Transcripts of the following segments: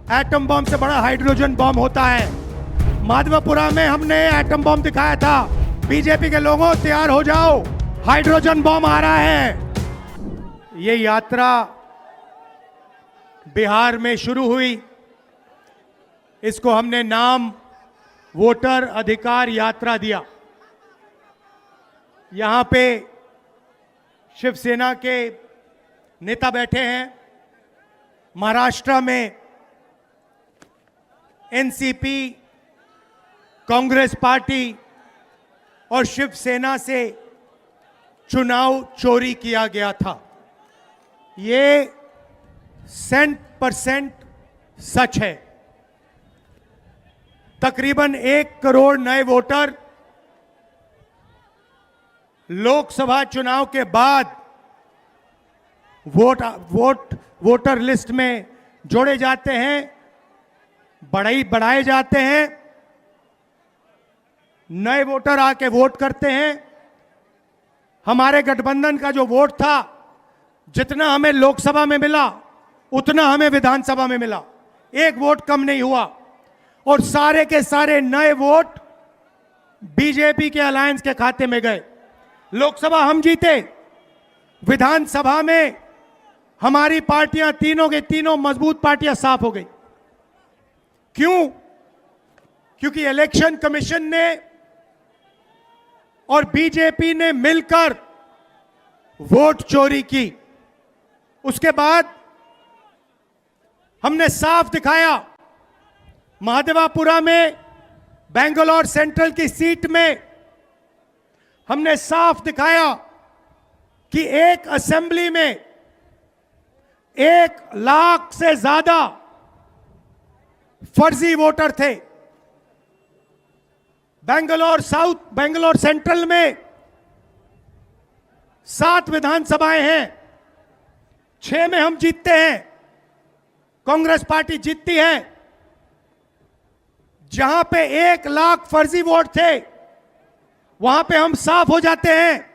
Atom bomb से बड़ा hydrogen bomb होता है। माधवपुरा में हमने एटम बम दिखाया था। बीजेपी के लोगों तैयार हो जाओ, हाइड्रोजन बम आ रहा है। ये यात्रा बिहार में शुरू हुई, इसको हमने नाम वोटर अधिकार यात्रा दिया। यहां पे शिवसेना के नेता बैठे हैं। महाराष्ट्र में एनसीपी, कांग्रेस पार्टी और शिवसेना से चुनाव चोरी किया गया था। ये 100% सच है। तकरीबन 1 करोड़ नए वोटर लोकसभा चुनाव के बाद वोटर लिस्ट में जोड़े जाते हैं, बढ़ाए जाते हैं। नए वोटर आके वोट करते हैं। हमारे गठबंधन का जो वोट था, जितना हमें लोकसभा में मिला उतना हमें विधानसभा में मिला। 1 वोट कम नहीं हुआ और सारे के सारे नए वोट बीजेपी के अलायंस के खाते में गए। लोकसभा हम जीते, विधानसभा में हमारी पार्टियां तीनों के तीनों मजबूत पार्टियां साफ हो गई। क्यों? क्योंकि इलेक्शन कमीशन ने और बीजेपी ने मिलकर वोट चोरी की। उसके बाद हमने साफ दिखाया, महादेवापुरा में बेंगलोर सेंट्रल की सीट में हमने साफ दिखाया कि एक असेंबली में 1 लाख से ज्यादा फर्जी वोटर थे। बेंगलोर सेंट्रल में 7 विधानसभाएं हैं, 6 में हम जीतते हैं, कांग्रेस पार्टी जीतती है। जहां पे 1 लाख फर्जी वोट थे, वहां पे हम साफ हो जाते हैं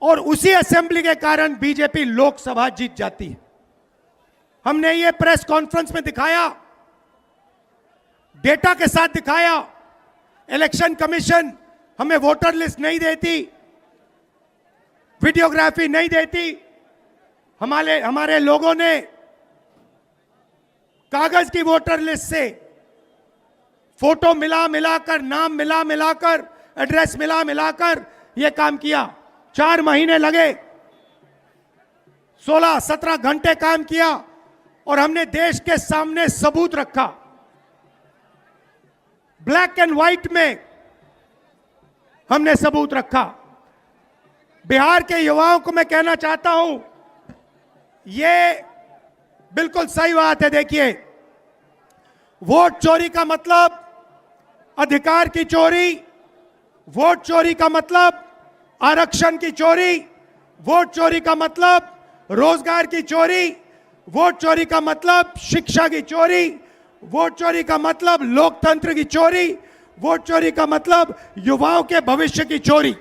और उसी असेंबली के कारण बीजेपी लोकसभा जीत जाती है। हमने ये प्रेस कॉन्फ्रेंस में दिखाया, डेटा के साथ दिखाया। इलेक्शन कमीशन हमें वोटर लिस्ट नहीं देती, वीडियोग्राफी नहीं देती। हमारे लोगों ने कागज की वोटर लिस्ट से फोटो मिलाकर, नाम मिलाकर, एड्रेस मिलाकर यह काम किया। 4 महीने लगे, 16-17 घंटे काम किया और हमने देश के सामने सबूत रखा। ब्लैक एंड व्हाइट में हमने सबूत रखा। बिहार के युवाओं को मैं कहना चाहता हूं, यह बिल्कुल सही बात है। देखिए, वोट चोरी का मतलब अधिकार की चोरी, वोट चोरी का मतलब आरक्षण की चोरी, वोट चोरी का मतलब रोजगार की चोरी, वोट चोरी का मतलब शिक्षा की चोरी, वोट चोरी का मतलब लोकतंत्र की चोरी, वोट चोरी का मतलब युवाओं के भविष्य की चोरी।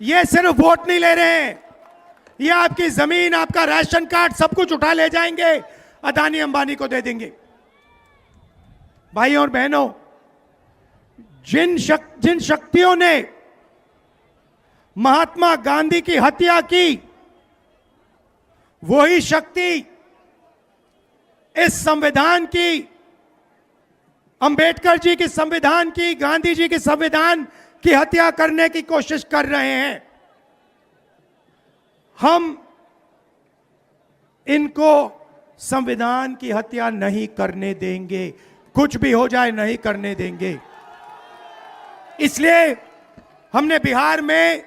ये सिर्फ वोट नहीं ले रहे हैं, ये आपकी जमीन, आपका राशन कार्ड, सब कुछ उठा ले जाएंगे, अदानी अंबानी को दे देंगे। भाइयों और बहनों, जिन शक्तियों ने महात्मा गांधी की हत्या की, वही शक्ति इस संविधान की, अंबेडकर जी की संविधान की, गांधी जी की संविधान की हत्या करने की कोशिश कर रहे हैं। हम इनको संविधान की हत्या नहीं करने देंगे, कुछ भी हो जाए नहीं करने देंगे। इसलिए हमने बिहार में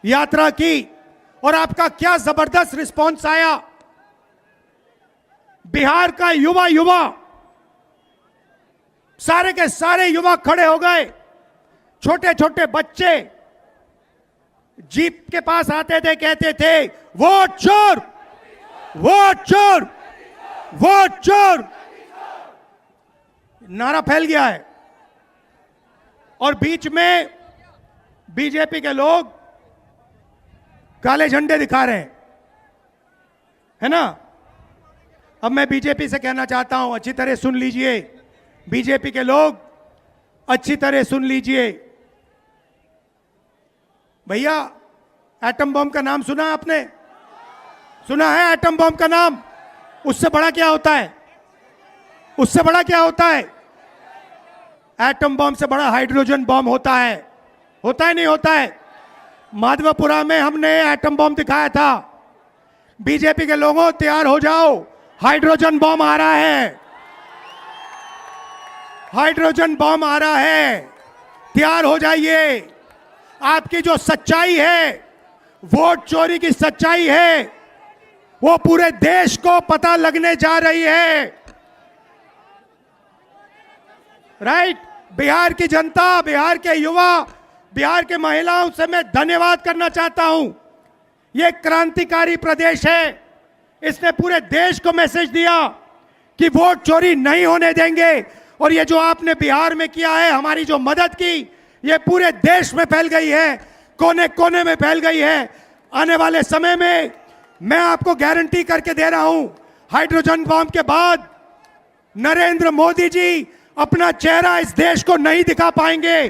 यात्रा की और आपका क्या जबरदस्त रिस्पांस आया। बिहार का युवा सारे के सारे युवा खड़े हो गए। छोटे छोटे बच्चे जीप के पास आते थे, कहते थे वोट चोर, वोट चोर, वोट चोर। नारा फैल गया है और बीच में बीजेपी के लोग काले झंडे दिखा रहे हैं, है ना। अब मैं बीजेपी से कहना चाहता हूं, अच्छी तरह सुन लीजिए, बीजेपी के लोग अच्छी तरह सुन लीजिए। भैया, एटम बम का नाम सुना आपने? सुना है एटम बम का नाम? उससे बड़ा क्या होता है? उससे बड़ा क्या होता है? एटम बम से बड़ा हाइड्रोजन बम होता है। होता है नहीं होता है? माधवपुरा में हमने एटम बम दिखाया था। बीजेपी के लोगों, तैयार हो जाओ, हाइड्रोजन बम आ रहा है। हाइड्रोजन बम आ रहा है, तैयार हो जाइए। आपकी जो सच्चाई है, वोट चोरी की सच्चाई है, वो पूरे देश को पता लगने जा रही है। राइट? बिहार की जनता, बिहार के युवा, बिहार के महिलाओं से मैं धन्यवाद करना चाहता हूं। यह क्रांतिकारी प्रदेश है। इसने पूरे देश को मैसेज दिया कि वोट चोरी नहीं होने देंगे। और ये जो आपने बिहार में किया है, हमारी जो मदद की, ये पूरे देश में फैल गई है, कोने कोने में फैल गई है। आने वाले समय में मैं आपको गारंटी करके दे रहा हूं, हाइड्रोजन बम के बाद नरेंद्र मोदी जी अपना चेहरा इस देश को नहीं दिखा पाएंगे।